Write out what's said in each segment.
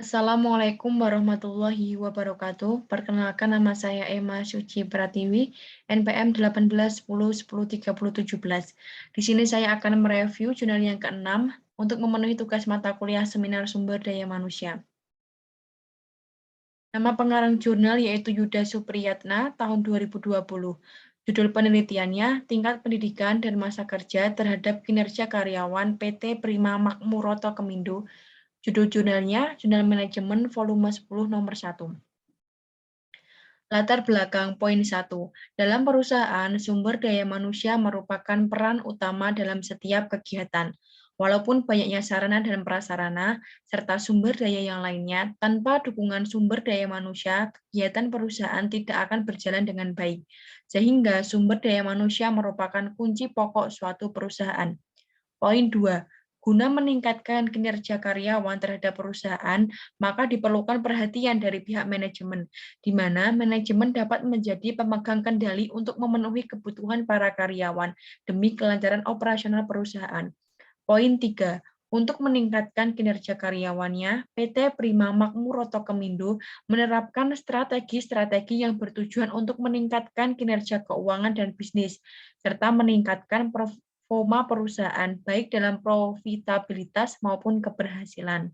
Assalamualaikum warahmatullahi wabarakatuh. Perkenalkan nama saya Emma Suci Pratiwi, NPM 1810103017. Di sini saya akan mereview jurnal yang keenam untuk memenuhi tugas mata kuliah Seminar Sumber Daya Manusia. Nama pengarang jurnal yaitu Yuda Supriyatna tahun 2020. Judul penelitiannya, Tingkat Pendidikan dan Masa Kerja terhadap Kinerja Karyawan PT Prima Makmuroto Kemindo. Judul jurnalnya, Jurnal Manajemen Volume 10 nomor 1. Latar belakang poin 1. Dalam perusahaan, sumber daya manusia merupakan peran utama dalam setiap kegiatan. Walaupun banyaknya sarana dan prasarana, serta sumber daya yang lainnya, tanpa dukungan sumber daya manusia, kegiatan perusahaan tidak akan berjalan dengan baik. Sehingga sumber daya manusia merupakan kunci pokok suatu perusahaan. Poin 2. Guna meningkatkan kinerja karyawan terhadap perusahaan, maka diperlukan perhatian dari pihak manajemen, di mana manajemen dapat menjadi pemegang kendali untuk memenuhi kebutuhan para karyawan demi kelancaran operasional perusahaan. Poin 3. Untuk meningkatkan kinerja karyawannya, PT Prima Makmuroto Kemindo menerapkan strategi-strategi yang bertujuan untuk meningkatkan kinerja keuangan dan bisnis, serta meningkatkan performa perusahaan, baik dalam profitabilitas maupun keberhasilan.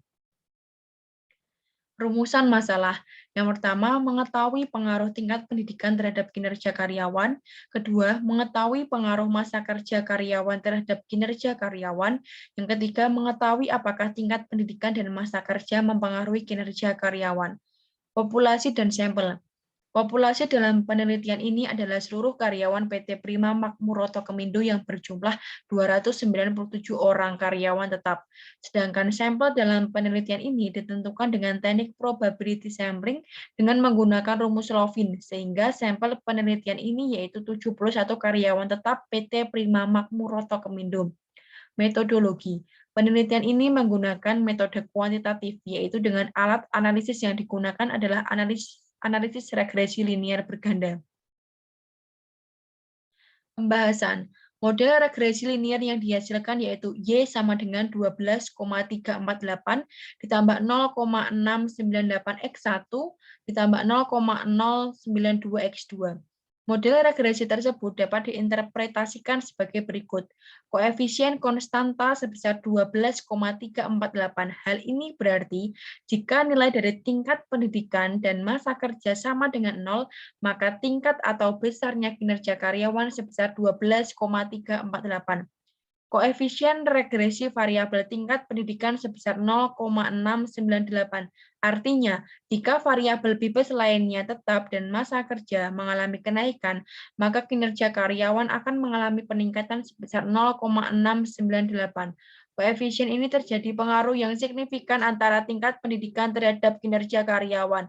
Rumusan masalah. Yang pertama, mengetahui pengaruh tingkat pendidikan terhadap kinerja karyawan. Kedua, mengetahui pengaruh masa kerja karyawan terhadap kinerja karyawan. Yang ketiga, mengetahui apakah tingkat pendidikan dan masa kerja mempengaruhi kinerja karyawan. Populasi dan sampel. Populasi dalam penelitian ini adalah seluruh karyawan PT Prima Makmuroto Kemindo yang berjumlah 297 orang karyawan tetap. Sedangkan sampel dalam penelitian ini ditentukan dengan teknik probability sampling dengan menggunakan rumus Lovin, sehingga sampel penelitian ini yaitu 71 karyawan tetap PT Prima Makmuroto Kemindo. Metodologi. Penelitian ini menggunakan metode kuantitatif, yaitu dengan alat analisis yang digunakan adalah analisis regresi linear berganda. Pembahasan. Model regresi linear yang dihasilkan yaitu Y sama dengan 12,348 ditambah 0,698 X1 ditambah 0,092 X2. Model regresi tersebut dapat diinterpretasikan sebagai berikut. Koefisien konstanta sebesar 12,348. Hal ini berarti jika nilai dari tingkat pendidikan dan masa kerja sama dengan 0, maka tingkat atau besarnya kinerja karyawan sebesar 12,348. Koefisien regresi variabel tingkat pendidikan sebesar 0,698. Artinya, jika variabel bibes lainnya tetap dan masa kerja mengalami kenaikan, maka kinerja karyawan akan mengalami peningkatan sebesar 0,698. Koefisien ini terjadi pengaruh yang signifikan antara tingkat pendidikan terhadap kinerja karyawan.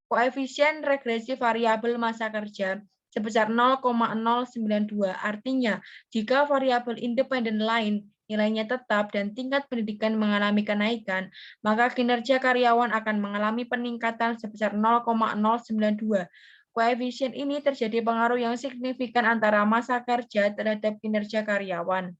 Koefisien regresi variabel masa kerja sebesar 0,092. Artinya, jika variabel independen lain nilainya tetap dan tingkat pendidikan mengalami kenaikan, maka kinerja karyawan akan mengalami peningkatan sebesar 0,092. Koefisien ini terjadi pengaruh yang signifikan antara masa kerja terhadap kinerja karyawan.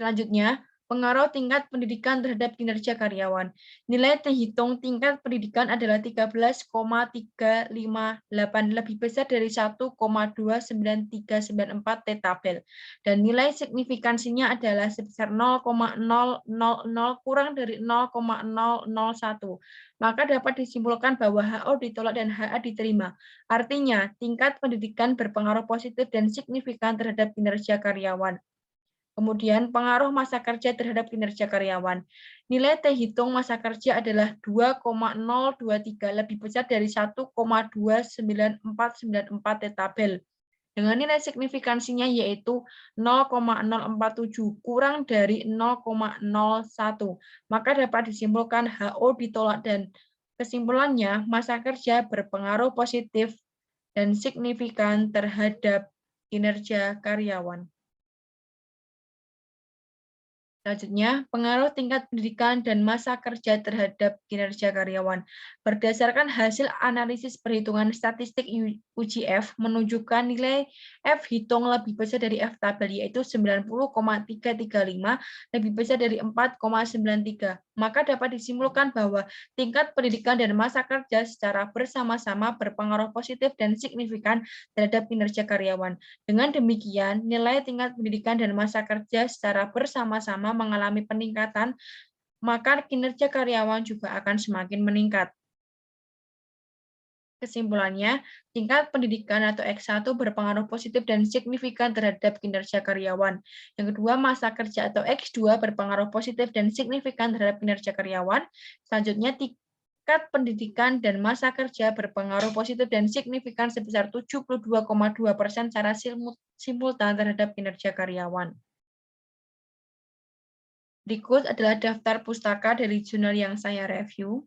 Selanjutnya, pengaruh tingkat pendidikan terhadap kinerja karyawan. Nilai terhitung tingkat pendidikan adalah 13,358, lebih besar dari 1,29394 T-tabel. Dan nilai signifikansinya adalah sebesar 0,000 kurang dari 0,001. Maka dapat disimpulkan bahwa HO ditolak dan HA diterima. Artinya, tingkat pendidikan berpengaruh positif dan signifikan terhadap kinerja karyawan. Kemudian pengaruh masa kerja terhadap kinerja karyawan. Nilai terhitung masa kerja adalah 2,023, lebih besar dari 1,29494 T-tabel. Dengan nilai signifikansinya yaitu 0,047 kurang dari 0,01. Maka dapat disimpulkan HO ditolak dan kesimpulannya masa kerja berpengaruh positif dan signifikan terhadap kinerja karyawan. Selanjutnya, pengaruh tingkat pendidikan dan masa kerja terhadap kinerja karyawan. Berdasarkan hasil analisis perhitungan statistik UGF menunjukkan nilai F hitung lebih besar dari F tabel, yaitu 90,335 lebih besar dari 4,93. Maka dapat disimpulkan bahwa tingkat pendidikan dan masa kerja secara bersama-sama berpengaruh positif dan signifikan terhadap kinerja karyawan. Dengan demikian, nilai tingkat pendidikan dan masa kerja secara bersama-sama mengalami peningkatan, maka kinerja karyawan juga akan semakin meningkat. Kesimpulannya, tingkat pendidikan atau X1 berpengaruh positif dan signifikan terhadap kinerja karyawan. Yang kedua, masa kerja atau X2 berpengaruh positif dan signifikan terhadap kinerja karyawan. Selanjutnya, tingkat pendidikan dan masa kerja berpengaruh positif dan signifikan sebesar 72,2% secara simultan terhadap kinerja karyawan. Berikut adalah daftar pustaka dari jurnal yang saya review.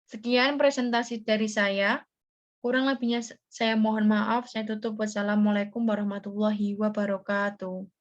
Sekian presentasi dari saya. Kurang lebihnya saya mohon maaf. Saya tutup. Wassalamualaikum warahmatullahi wabarakatuh.